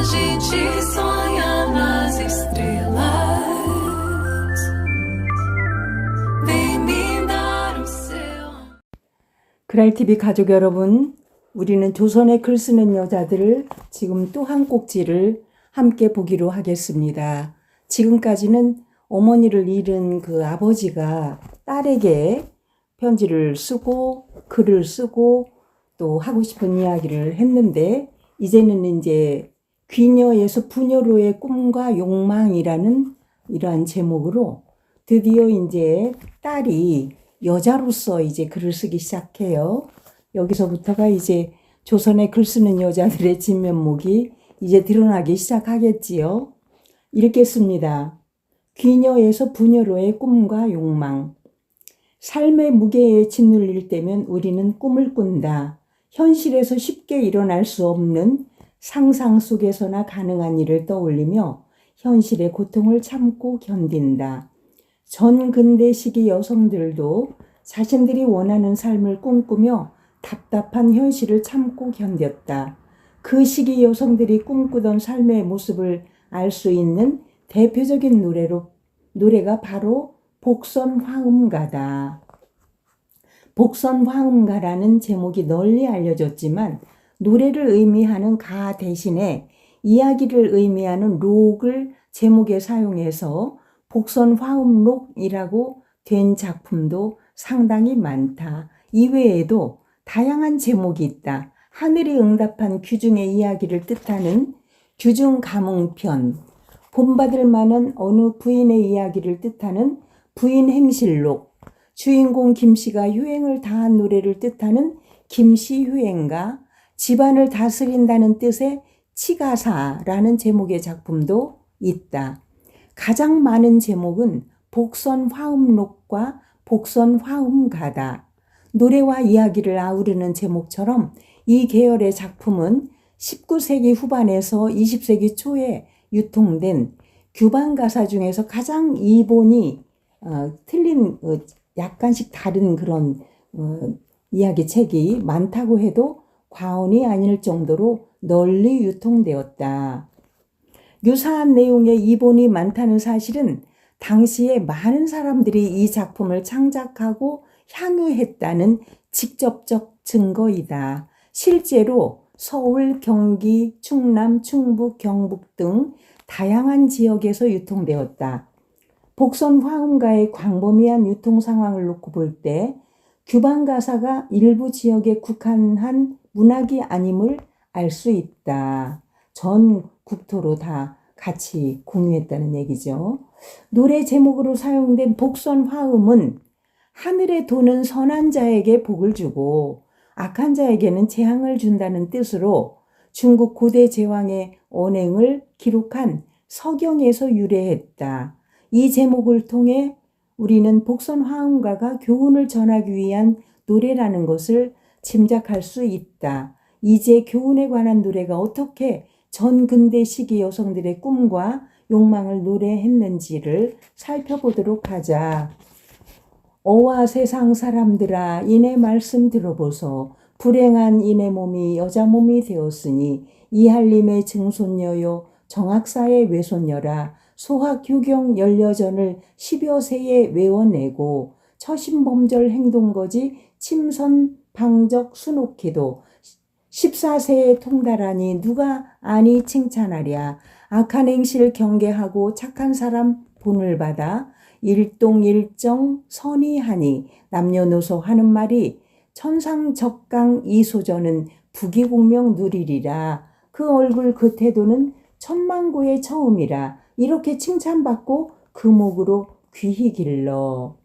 gente sonha nas estrelas. Vem me dar o seu. 그랄TV 가족 여러분, 우리는 조선의 글 쓰는 여자들을 지금 또 한 꼭지를 함께 보기로 하겠습니다. 지금까지는 어머니를 잃은 그 아버지가 딸에게 편지를 쓰고 글을 쓰고 또 하고 싶은 이야기를 했는데, 이제는 이제 귀녀에서 부녀로의 꿈과 욕망이라는 이러한 제목으로 드디어 이제 딸이 여자로서 이제 글을 쓰기 시작해요. 여기서부터가 이제 조선의 글 쓰는 여자들의 진면목이 이제 드러나기 시작하겠지요. 읽겠습니다. 귀녀에서 부녀로의 꿈과 욕망. 삶의 무게에 짓눌릴 때면 우리는 꿈을 꾼다. 현실에서 쉽게 일어날 수 없는 상상 속에서나 가능한 일을 떠올리며 현실의 고통을 참고 견딘다. 전 근대 시기 여성들도 자신들이 원하는 삶을 꿈꾸며 답답한 현실을 참고 견뎠다. 그 시기 여성들이 꿈꾸던 삶의 모습을 알 수 있는 대표적인 노래가 바로 복선화음가다. 복선화음가라는 제목이 널리 알려졌지만 노래를 의미하는 가 대신에 이야기를 의미하는 록을 제목에 사용해서 복선화음록이라고 된 작품도 상당히 많다. 이외에도 다양한 제목이 있다. 하늘이 응답한 귀중의 이야기를 뜻하는 귀중가몽편, 본받을 만한 어느 부인의 이야기를 뜻하는 부인행실록, 주인공 김씨가 효행을 다한 노래를 뜻하는 김씨효행가, 집안을 다스린다는 뜻의 치가사라는 제목의 작품도 있다. 가장 많은 제목은 복선화음록과 복선화음가다. 노래와 이야기를 아우르는 제목처럼 이 계열의 작품은 19세기 후반에서 20세기 초에 유통된 규방 가사 중에서 가장 이본이 틀린 약간씩 다른 그런 이야기 책이 많다고 해도 과언이 아닐 정도로 널리 유통되었다. 유사한 내용의 이본이 많다는 사실은 당시에 많은 사람들이 이 작품을 창작하고 향유했다는 직접적 증거이다. 실제로 서울, 경기, 충남, 충북, 경북 등 다양한 지역에서 유통되었다. 복선화음가의 광범위한 유통 상황을 놓고 볼 때 규방 가사가 일부 지역에 국한한 문학이 아님을 알 수 있다. 전 국토로 다 같이 공유했다는 얘기죠. 노래 제목으로 사용된 복선화음은 하늘에 도는 선한 자에게 복을 주고 악한 자에게는 재앙을 준다는 뜻으로 중국 고대 제왕의 언행을 기록한 서경에서 유래했다. 이 제목을 통해 우리는 복선화음가가 교훈을 전하기 위한 노래라는 것을 짐작할 수 있다. 이제 교훈에 관한 노래가 어떻게 전 근대 시기 여성들의 꿈과 욕망을 노래했는지를 살펴보도록 하자. 어와 세상 사람들아, 이내 말씀 들어보소. 불행한 이내 몸이 여자 몸이 되었으니 이할림의 증손녀요 정학사의 외손녀라. 소학효경 연려전을 10여 세에 외워내고 처신범절 행동거지 침선 방적 순옥해도 14세에 통달하니 누가 아니 칭찬하랴. 악한 행실 경계하고 착한 사람 본을 받아 일동일정 선의하니 남녀노소 하는 말이 천상적강 이소저는 부귀공명 누리리라. 그 얼굴 그 태도는 천만고의 처음이라. 이렇게 칭찬받고 금옥으로 귀히 길러.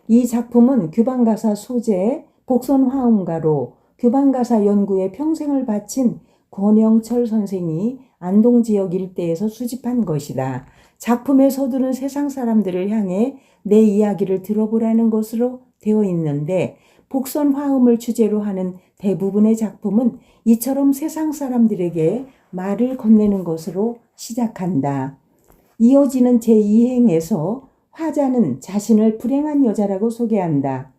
이 작품은 규방가사 소재 복선화음가로 규방가사 연구에 평생을 바친 권영철 선생이 안동지역 일대에서 수집한 것이다. 작품의 서두는 세상 사람들을 향해 내 이야기를 들어보라는 것으로 되어 있는데 복선화음을 주제로 하는 대부분의 작품은 이처럼 세상 사람들에게 말을 건네는 것으로 시작한다. 이어지는 제2행에서 화자는 자신을 불행한 여자라고 소개한다.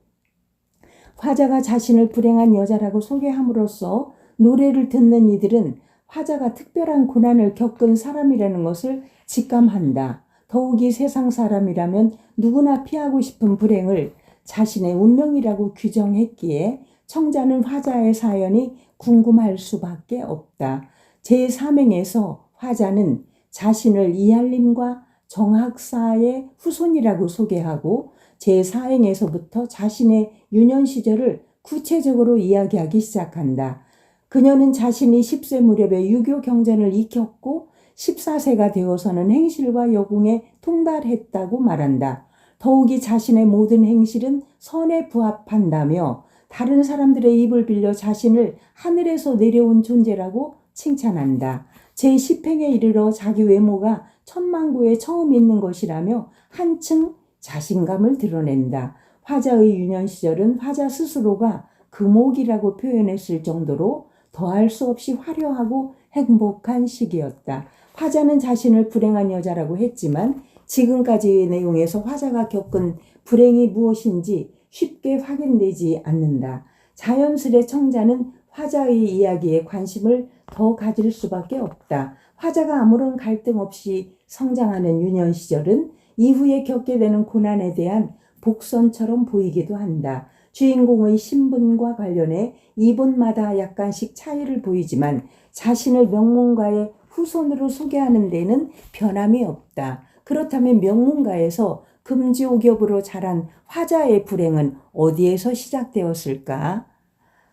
화자가 자신을 불행한 여자라고 소개함으로써 노래를 듣는 이들은 화자가 특별한 고난을 겪은 사람이라는 것을 직감한다. 더욱이 세상 사람이라면 누구나 피하고 싶은 불행을 자신의 운명이라고 규정했기에 청자는 화자의 사연이 궁금할 수밖에 없다. 제3행에서 화자는 자신을 이할림과 정학사의 후손이라고 소개하고 제4행에서부터 자신의 유년 시절을 구체적으로 이야기하기 시작한다. 그녀는 자신이 10세 무렵에 유교 경전을 익혔고 14세가 되어서는 행실과 여궁에 통달했다고 말한다. 더욱이 자신의 모든 행실은 선에 부합한다며 다른 사람들의 입을 빌려 자신을 하늘에서 내려온 존재라고 칭찬한다. 제10행에 이르러 자기 외모가 천만고에 처음 있는 것이라며 한층 자신감을 드러낸다. 화자의 유년 시절은 화자 스스로가 금옥이라고 표현했을 정도로 더할 수 없이 화려하고 행복한 시기였다. 화자는 자신을 불행한 여자라고 했지만 지금까지의 내용에서 화자가 겪은 불행이 무엇인지 쉽게 확인되지 않는다. 자연스레 청자는 화자의 이야기에 관심을 더 가질 수밖에 없다. 화자가 아무런 갈등 없이 성장하는 유년 시절은 이후에 겪게 되는 고난에 대한 복선처럼 보이기도 한다. 주인공의 신분과 관련해 이분마다 약간씩 차이를 보이지만 자신을 명문가의 후손으로 소개하는 데는 변함이 없다. 그렇다면 명문가에서 금지옥엽으로 자란 화자의 불행은 어디에서 시작되었을까?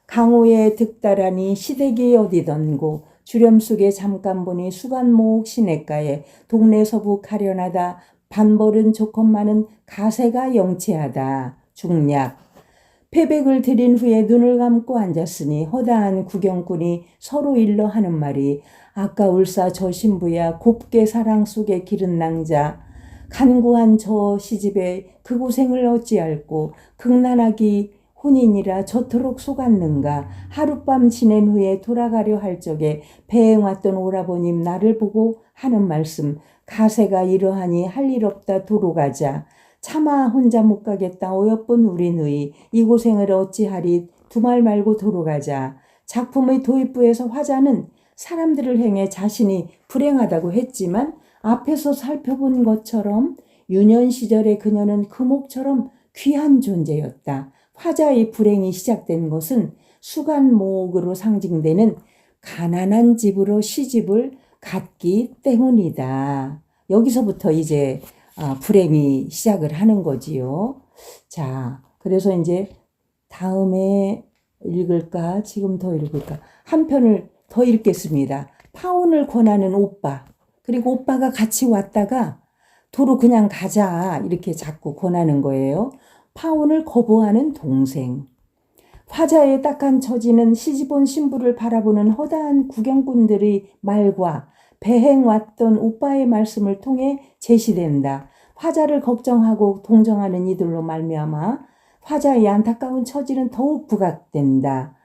강호에 득달하니 시댁이 어디던고 주렴 속에 잠깐 보니 수간목 시냇가에 동네 서부 가련하다 반벌은 좋건만은 가세가 영체하다. 중략. 패백을 들인 후에 눈을 감고 앉았으니 허다한 구경꾼이 서로 일러 하는 말이 아까울사 저 신부야 곱게 사랑 속에 기른 낭자 간구한 저 시집에 그 고생을 어찌할꼬 극난하기 혼인이라 저토록 속았는가. 하룻밤 지낸 후에 돌아가려 할 적에 배에 왔던 오라버님 나를 보고 하는 말씀 가세가 이러하니 할 일 없다 도로 가자. 차마 혼자 못 가겠다 어여쁜 우리 누이 이 고생을 어찌하리 두 말 말고 도로 가자. 작품의 도입부에서 화자는 사람들을 행해 자신이 불행하다고 했지만 앞에서 살펴본 것처럼 유년 시절의 그녀는 금옥처럼 귀한 존재였다. 화자의 불행이 시작된 것은 수간목으로 상징되는 가난한 집으로 시집을 갔기 때문이다. 여기서부터 이제 불행이 시작을 하는 거지요. 자, 그래서 이제 다음에 읽을까? 지금 더 읽을까? 한 편을 더 읽겠습니다. 파혼을 권하는 오빠. 그리고 오빠가 같이 왔다가 도로 그냥 가자 이렇게 자꾸 권하는 거예요. 파혼을 거부하는 동생. 화자의 딱한 처지는 시집 온 신부를 바라보는 허다한 구경꾼들의 말과 배행 왔던 오빠의 말씀을 통해 제시된다. 화자를 걱정하고 동정하는 이들로 말미암아 화자의 안타까운 처지는 더욱 부각된다.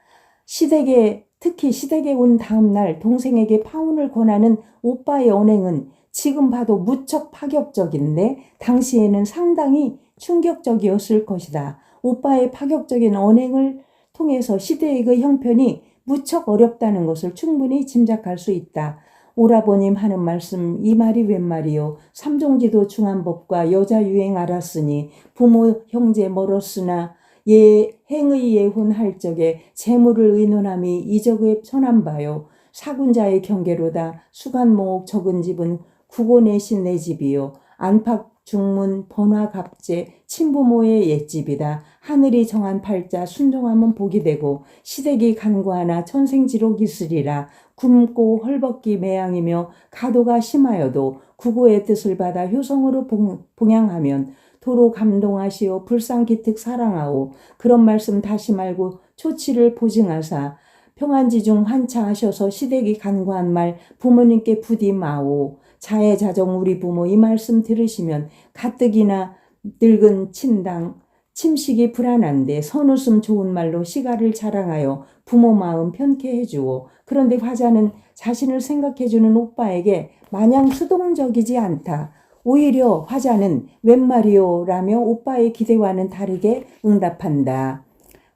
특히 시댁에 온 다음 날 동생에게 파혼을 권하는 오빠의 언행은 지금 봐도 무척 파격적인데 당시에는 상당히 충격적이었을 것이다. 오빠의 파격적인 언행을 통해서 시대의 그 형편이 무척 어렵다는 것을 충분히 짐작할 수 있다. 오라버님 하는 말씀 이 말이 웬 말이요. 삼종지도 중한법과 여자 유행 알았으니 부모 형제 멀었으나 행의 예혼할 적에 재물을 의논함이 이적의 천한 바요. 사군자의 경계로다. 수간목 적은 집은 구고 내신 내 집이요. 안팎 중문 번화갑제 친부모의 옛집이다. 하늘이 정한 팔자 순종하면 복이 되고 시댁이 간구하나 천생지록 있으리라. 굶고 헐벗기 매양이며 가도가 심하여도 구고의 뜻을 받아 효성으로 봉양하면 도로 감동하시오 불상기특 사랑하오. 그런 말씀 다시 말고 초치를 보증하사 평안지중 환차하셔서 시댁이 간구한 말 부모님께 부디 마오. 자해자정 우리 부모 이 말씀 들으시면 가뜩이나 늙은 친당 침식이 불안한데 선웃음 좋은 말로 시가를 자랑하여 부모 마음 편케 해주오. 그런데 화자는 자신을 생각해주는 오빠에게 마냥 수동적이지 않다. 오히려 화자는 웬 말이오 라며 오빠의 기대와는 다르게 응답한다.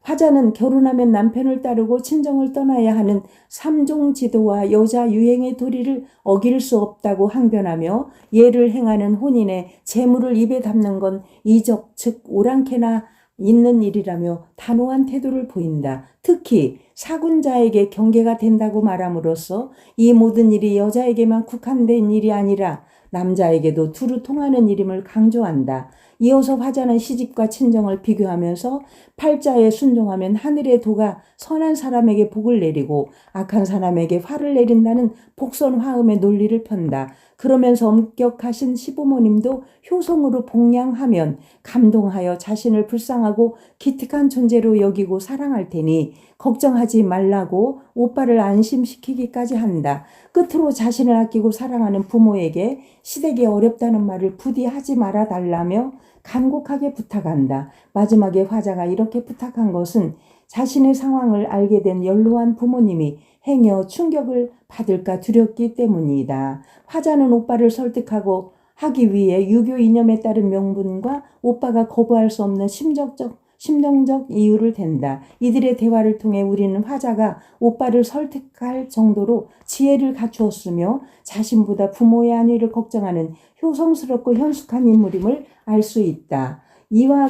화자는 결혼하면 남편을 따르고 친정을 떠나야 하는 삼종지도와 여자 유행의 도리를 어길 수 없다고 항변하며 예를 행하는 혼인에 재물을 입에 담는 건 이적 즉 오랑캐나 있는 일이라며 단호한 태도를 보인다. 특히 사군자에게 경계가 된다고 말함으로써 이 모든 일이 여자에게만 국한된 일이 아니라 남자에게도 두루 통하는 일임을 강조한다. 이어서 화자는 시집과 친정을 비교하면서 팔자에 순종하면 하늘의 도가 선한 사람에게 복을 내리고 악한 사람에게 화를 내린다는 복선화음의 논리를 편다. 그러면서 엄격하신 시부모님도 효성으로 복양하면 감동하여 자신을 불쌍하고 기특한 존재로 여기고 사랑할 테니 걱정하지 말라고 오빠를 안심시키기까지 한다. 끝으로 자신을 아끼고 사랑하는 부모에게 시댁이 어렵다는 말을 부디 하지 말아 달라며 간곡하게 부탁한다. 마지막에 화자가 이렇게 부탁한 것은 자신의 상황을 알게 된 연로한 부모님이 행여 충격을 받을까 두렵기 때문이다. 화자는 오빠를 설득하고 하기 위해 유교 이념에 따른 명분과 오빠가 거부할 수 없는 심정적 이유를 댄다. 이들의 대화를 통해 우리는 화자가 오빠를 설득할 정도로 지혜를 갖추었으며 자신보다 부모의 안위를 걱정하는 효성스럽고 현숙한 인물임을 알 수 있다. 이와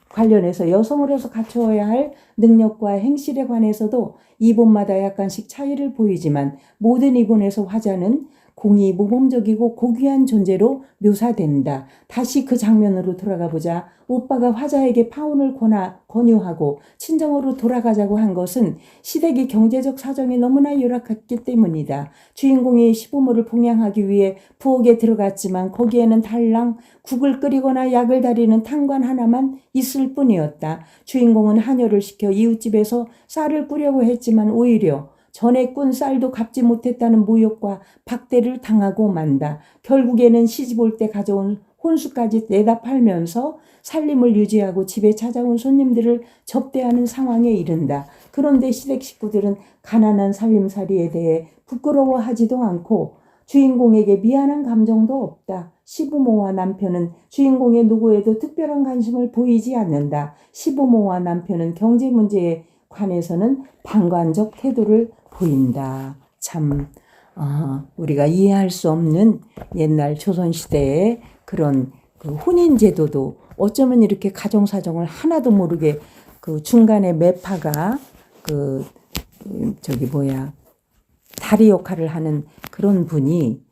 관련해서 여성으로서 갖추어야 할 능력과 행실에 관해서도 이본마다 약간씩 차이를 보이지만 모든 이본에서 화자는 공이 모범적이고 고귀한 존재로 묘사된다. 다시 그 장면으로 돌아가 보자. 오빠가 화자에게 파혼을 권유하고 친정으로 돌아가자고 한 것은 시댁의 경제적 사정이 너무나 열악했기 때문이다. 주인공이 시부모를 봉양하기 위해 부엌에 들어갔지만 거기에는 달랑 국을 끓이거나 약을 다리는 탕관 하나만 있을 뿐이었다. 주인공은 한여를 시켜 이웃집에서 쌀을 꾸려고 했지만 오히려 전에 꾼 쌀도 갚지 못했다는 모욕과 박대를 당하고 만다. 결국에는 시집 올 때 가져온 혼수까지 내다 팔면서 살림을 유지하고 집에 찾아온 손님들을 접대하는 상황에 이른다. 그런데 시댁 식구들은 가난한 살림살이에 대해 부끄러워하지도 않고 주인공에게 미안한 감정도 없다. 시부모와 남편은 주인공의 누구에도 특별한 관심을 보이지 않는다. 시부모와 남편은 경제 문제에 관해서는 방관적 태도를 보인다. 참 우리가 이해할 수 없는 옛날 조선시대의 그런 그 혼인제도도 어쩌면 이렇게 가정사정을 하나도 모르게 그 중간에 매파가 다리 역할을 하는 그런 분이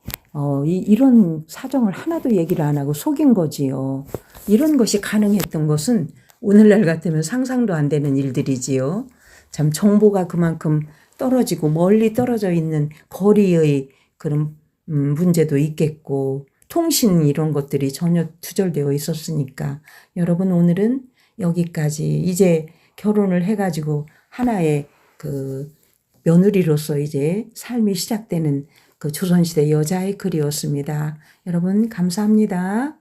이런 사정을 하나도 얘기를 안 하고 속인 거지요. 이런 것이 가능했던 것은 오늘날 같으면 상상도 안 되는 일들이지요. 참 정보가 그만큼 떨어지고 멀리 떨어져 있는 거리의 그런 문제도 있겠고 통신 이런 것들이 전혀 두절되어 있었으니까 여러분 오늘은 여기까지 이제 결혼을 해가지고 하나의 그 며느리로서 이제 삶이 시작되는 그 조선시대 여자의 글이었습니다. 여러분 감사합니다.